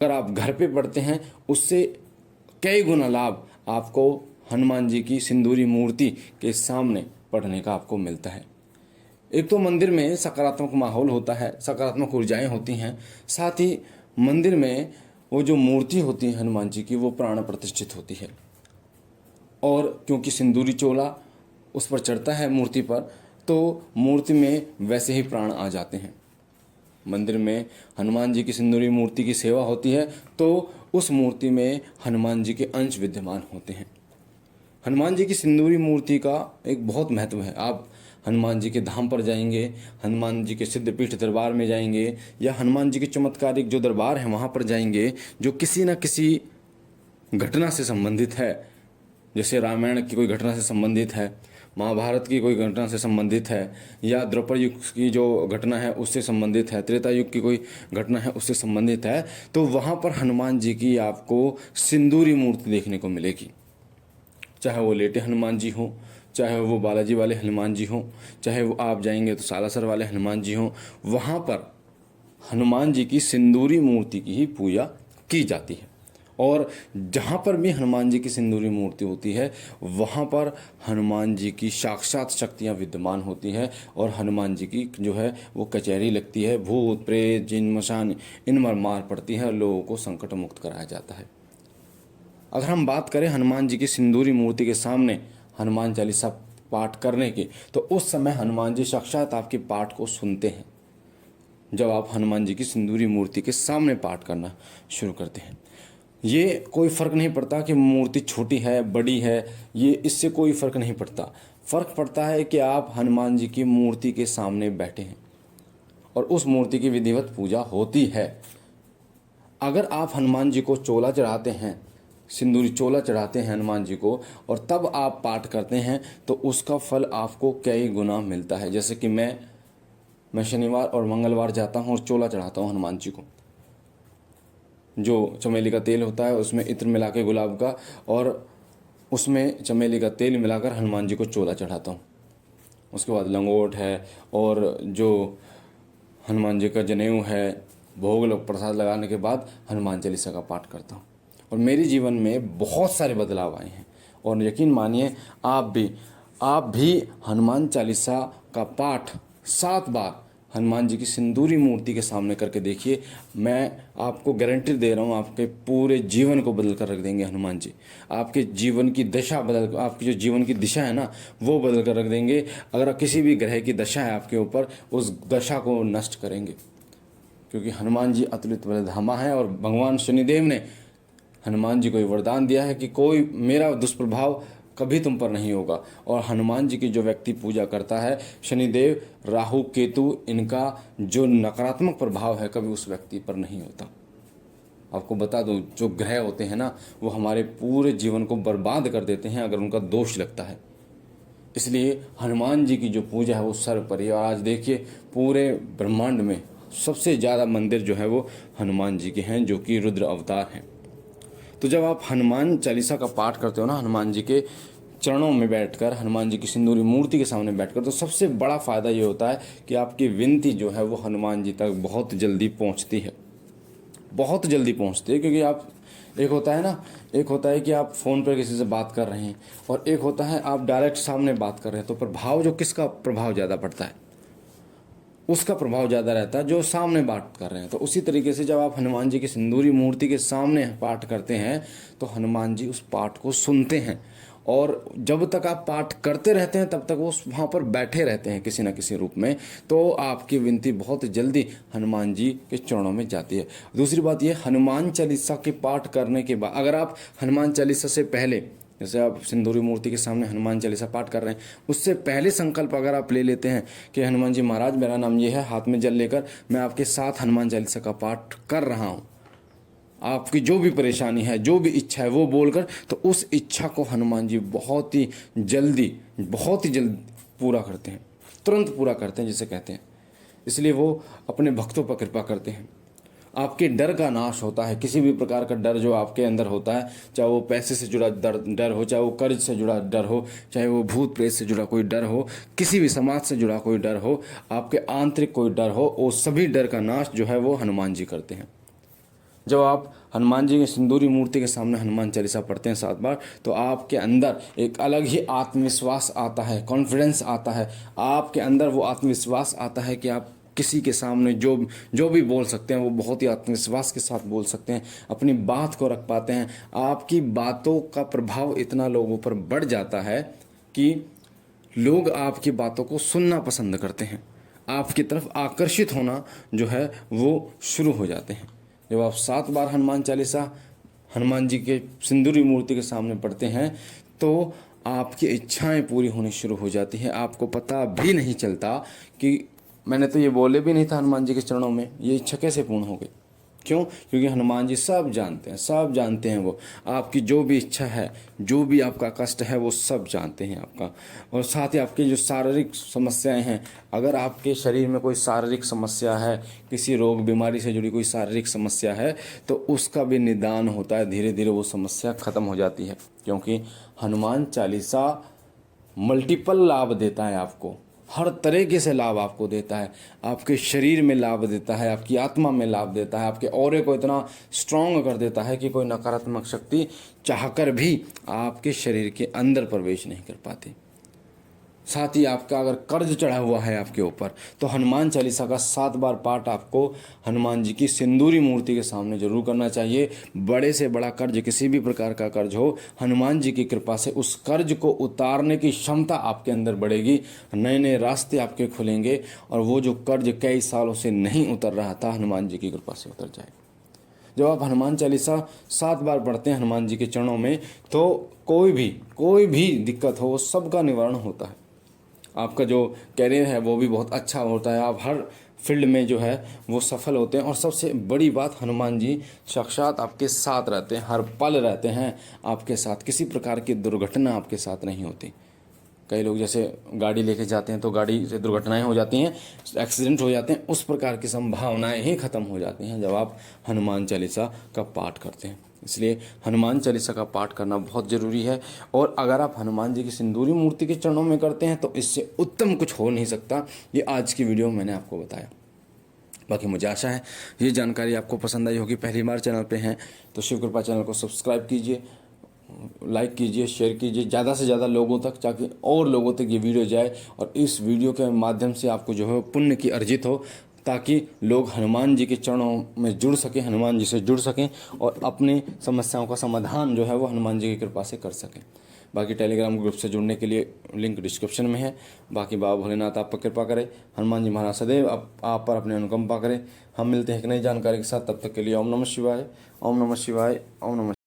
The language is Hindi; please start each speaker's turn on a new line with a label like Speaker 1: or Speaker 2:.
Speaker 1: अगर आप घर पे पढ़ते हैं उससे कई गुना लाभ आपको हनुमान जी की सिंदूरी मूर्ति के सामने पढ़ने का आपको मिलता है। एक तो मंदिर में सकारात्मक माहौल होता है, सकारात्मक ऊर्जाएं होती हैं, साथ ही मंदिर में वो जो मूर्ति होती है हनुमान जी की वो प्राण प्रतिष्ठित होती है। और क्योंकि सिंदूरी चोला उस पर चढ़ता है मूर्ति पर, तो मूर्ति में वैसे ही प्राण आ जाते हैं। मंदिर में हनुमान जी की सिंदूरी मूर्ति की सेवा होती है तो उस मूर्ति में हनुमान जी के अंश विद्यमान होते हैं। हनुमान जी की सिंदूरी मूर्ति का एक बहुत महत्व है। आप हनुमान जी के धाम पर जाएंगे, हनुमान जी के सिद्धपीठ दरबार में जाएंगे, या हनुमान जी के चमत्कारिक जो दरबार है वहाँ पर जाएंगे, जो किसी न किसी घटना से संबंधित है, जैसे रामायण की कोई घटना से संबंधित है, महाभारत की कोई घटना से संबंधित है, या द्वापर युग की जो घटना है उससे संबंधित है, त्रेता युग की कोई घटना है उससे संबंधित है, तो वहाँ पर हनुमान जी की आपको सिंदूरी मूर्ति देखने को मिलेगी। चाहे वो लेटे हनुमान जी हों, चाहे वो बालाजी वाले हनुमान जी हों, चाहे वो आप जाएंगे तो सालासर वाले हनुमान जी हों, वहाँ पर हनुमान जी की सिंदूरी मूर्ति की ही पूजा की जाती है। और जहाँ पर भी हनुमान जी की सिंदूरी मूर्ति होती है वहाँ पर हनुमान जी की साक्षात शक्तियाँ विद्यमान होती है, और हनुमान जी की जो है वो कचहरी लगती है, भूत प्रेत जिन मशान इन पर मार पड़ती है, लोगों को संकट मुक्त कराया जाता है। अगर हम बात करें हनुमान जी की सिंदूरी मूर्ति के सामने हनुमान चालीसा पाठ करने की, तो उस समय हनुमान जी साक्षात आपके पाठ को सुनते हैं जब आप हनुमान जी की सिंदूरी मूर्ति के सामने पाठ करना शुरू करते हैं। ये कोई फ़र्क नहीं पड़ता कि मूर्ति छोटी है बड़ी है, ये इससे कोई फ़र्क नहीं पड़ता। फ़र्क पड़ता है कि आप हनुमान जी की मूर्ति के सामने बैठे हैं और उस मूर्ति की विधिवत पूजा होती है। अगर आप हनुमान जी को चोला चढ़ाते हैं, सिंदूरी चोला चढ़ाते हैं हनुमान जी को, और तब आप पाठ करते हैं तो उसका फल आपको कई गुना मिलता है। जैसे कि मैं शनिवार और मंगलवार जाता हूँ और चोला चढ़ाता हूँ हनुमान जी को। जो चमेली का तेल होता है उसमें इत्र मिला के गुलाब का, और उसमें चमेली का तेल मिलाकर हनुमान जी को चोला चढ़ाता हूँ। उसके बाद लंगोट है और जो हनुमान जी का जनेऊ है, भोग लोग प्रसाद लगाने के बाद हनुमान चालीसा का पाठ करता हूँ। और मेरे जीवन में बहुत सारे बदलाव आए हैं, और यकीन मानिए आप भी हनुमान चालीसा का पाठ 7 बार हनुमान जी की सिंदूरी मूर्ति के सामने करके देखिए। मैं आपको गारंटी दे रहा हूँ, आपके पूरे जीवन को बदल कर रख देंगे हनुमान जी। आपके जीवन की दशा आपकी जो जीवन की दिशा है ना वो बदल कर रख देंगे। अगर किसी भी ग्रह की दशा है आपके ऊपर, उस दशा को नष्ट करेंगे, क्योंकि हनुमान जी अतुलित बलधामा है। और भगवान शनिदेव ने हनुमान जी को वरदान दिया है कि कोई मेरा दुष्प्रभाव कभी तुम पर नहीं होगा। और हनुमान जी की जो व्यक्ति पूजा करता है, शनिदेव राहु केतु इनका जो नकारात्मक प्रभाव है कभी उस व्यक्ति पर नहीं होता। आपको बता दूं, जो ग्रह होते हैं ना वो हमारे पूरे जीवन को बर्बाद कर देते हैं अगर उनका दोष लगता है। इसलिए हनुमान जी की जो पूजा है वो सर्वोपरि है। और आज देखिए पूरे ब्रह्मांड में सबसे ज़्यादा मंदिर जो है वो हनुमान जी के हैं, जो कि रुद्र अवतार हैं। तो जब आप हनुमान चालीसा का पाठ करते हो ना, हनुमान जी के चरणों में बैठकर, हनुमान जी की सिंदूरी मूर्ति के सामने बैठकर, तो सबसे बड़ा फ़ायदा ये होता है कि आपकी विनती जो है वो हनुमान जी तक बहुत जल्दी पहुंचती है, बहुत जल्दी पहुंचती है। क्योंकि आप एक होता है कि आप फ़ोन पर किसी से बात कर रहे हैं, और एक होता है आप डायरेक्ट सामने बात कर रहे हैं। तो प्रभाव जो किसका प्रभाव ज़्यादा पड़ता है, उसका प्रभाव ज़्यादा रहता है जो सामने बात कर रहे हैं। तो उसी तरीके से जब आप हनुमान जी की सिंदूरी मूर्ति के सामने पाठ करते हैं तो हनुमान जी उस पाठ को सुनते हैं, और जब तक आप पाठ करते रहते हैं तब तक वो वहाँ पर बैठे रहते हैं किसी न किसी रूप में। तो आपकी विनती बहुत जल्दी हनुमान जी के चरणों में जाती है। दूसरी बात ये, हनुमान चालीसा के पाठ करने के बाद अगर आप हनुमान चालीसा से पहले, जैसे आप सिंदूरी मूर्ति के सामने हनुमान चालीसा पाठ कर रहे हैं, उससे पहले संकल्प अगर आप ले लेते हैं कि हनुमान जी महाराज मेरा नाम ये है, हाथ में जल लेकर मैं आपके साथ हनुमान चालीसा का पाठ कर रहा हूँ, आपकी जो भी परेशानी है, जो भी इच्छा है वो बोलकर, तो उस इच्छा को हनुमान जी बहुत ही जल्दी पूरा करते हैं, तुरंत पूरा करते हैं जिसे कहते हैं। इसलिए वो अपने भक्तों पर कृपा करते हैं। आपके डर का नाश होता है। किसी भी प्रकार का डर जो आपके अंदर होता है, चाहे वो पैसे से जुड़ा डर हो, चाहे वो कर्ज से जुड़ा डर हो, चाहे वो भूत प्रेत से जुड़ा कोई डर हो, किसी भी समाज से जुड़ा कोई डर हो, आपके आंतरिक कोई डर हो, वो सभी डर का नाश जो है वो हनुमान जी करते हैं। जब आप हनुमान जी की सिंदूरी मूर्ति के सामने हनुमान चालीसा पढ़ते हैं 7 बार, तो आपके अंदर एक अलग ही आत्मविश्वास आता है, कॉन्फिडेंस आता है। आपके अंदर वो आत्मविश्वास आता है कि आप किसी के सामने जो भी बोल सकते हैं वो बहुत ही आत्मविश्वास के साथ बोल सकते हैं, अपनी बात को रख पाते हैं। आपकी बातों का प्रभाव इतना लोगों पर बढ़ जाता है कि लोग आपकी बातों को सुनना पसंद करते हैं, आपकी तरफ आकर्षित होना जो है वो शुरू हो जाते हैं। जब आप 7 बार हनुमान चालीसा हनुमान जी के सिंदूरी मूर्ति के सामने पढ़ते हैं तो आपकी इच्छाएं पूरी होनी शुरू हो जाती हैं। आपको पता भी नहीं चलता कि मैंने तो ये बोले भी नहीं था हनुमान जी के चरणों में, ये इच्छा कैसे पूर्ण हो गई। क्यों? क्योंकि हनुमान जी सब जानते हैं, सब जानते हैं। वो आपकी जो भी इच्छा है, जो भी आपका कष्ट है, वो सब जानते हैं आपका। और साथ ही आपकी जो शारीरिक समस्याएं हैं, अगर आपके शरीर में कोई शारीरिक समस्या है, किसी रोग बीमारी से जुड़ी कोई शारीरिक समस्या है, तो उसका भी निदान होता है, धीरे धीरे वो समस्या खत्म हो जाती है। क्योंकि हनुमान चालीसा मल्टीपल लाभ देता है आपको, हर तरीके से लाभ आपको देता है। आपके शरीर में लाभ देता है, आपकी आत्मा में लाभ देता है, आपके ऑरे को इतना स्ट्रांग कर देता है कि कोई नकारात्मक शक्ति चाहकर भी आपके शरीर के अंदर प्रवेश नहीं कर पाती। साथ ही आपका अगर कर्ज चढ़ा हुआ है आपके ऊपर, तो हनुमान चालीसा का 7 बार पाठ आपको हनुमान जी की सिंदूरी मूर्ति के सामने जरूर करना चाहिए। बड़े से बड़ा कर्ज, किसी भी प्रकार का कर्ज हो, हनुमान जी की कृपा से उस कर्ज को उतारने की क्षमता आपके अंदर बढ़ेगी, नए नए रास्ते आपके खुलेंगे और वो जो कर्ज कई सालों से नहीं उतर रहा था, हनुमान जी की कृपा से उतर जाएगा। जब आप हनुमान चालीसा 7 बार पढ़ते हैं हनुमान जी के चरणों में, तो कोई भी दिक्कत हो, वो सबका निवारण होता है। आपका जो कैरियर है वो भी बहुत अच्छा होता है, आप हर फील्ड में जो है वो सफल होते हैं। और सबसे बड़ी बात, हनुमान जी साक्षात आपके साथ रहते हैं, हर पल रहते हैं आपके साथ। किसी प्रकार की दुर्घटना आपके साथ नहीं होती। कई लोग जैसे गाड़ी लेके जाते हैं तो गाड़ी से दुर्घटनाएं हो जाती हैं, एक्सीडेंट हो जाते हैं, उस प्रकार की संभावनाएं ही खत्म हो जाती हैं जब आप हनुमान चालीसा का पाठ करते हैं। इसलिए हनुमान चालीसा का पाठ करना बहुत ज़रूरी है। और अगर आप हनुमान जी की सिंदूरी मूर्ति के चरणों में करते हैं तो इससे उत्तम कुछ हो नहीं सकता। ये आज की वीडियो में मैंने आपको बताया। बाकी मुझे आशा है ये जानकारी आपको पसंद आई होगी। पहली बार चैनल पे हैं तो शिव कृपा चैनल को सब्सक्राइब कीजिए, लाइक कीजिए, शेयर कीजिए ज़्यादा से ज़्यादा लोगों तक, ताकि और लोगों तक ये वीडियो जाए और इस वीडियो के माध्यम से आपको जो है पुण्य की अर्जित हो, ताकि लोग हनुमान जी के चरणों में जुड़ सकें, हनुमान जी से जुड़ सकें और अपनी समस्याओं का समाधान जो है वो हनुमान जी की कृपा से कर सकें। बाकी टेलीग्राम ग्रुप से जुड़ने के लिए लिंक डिस्क्रिप्शन में है। बाकी बाबा भोलेनाथ आप पर कृपा करें, हनुमान जी महाराज सदैव आप पर अपने अनुकंपा करें। हम मिलते हैं एक नई जानकारी के साथ, तब तक के लिए ओम नमः शिवाय, ओम नमः शिवाय, ओम नमः।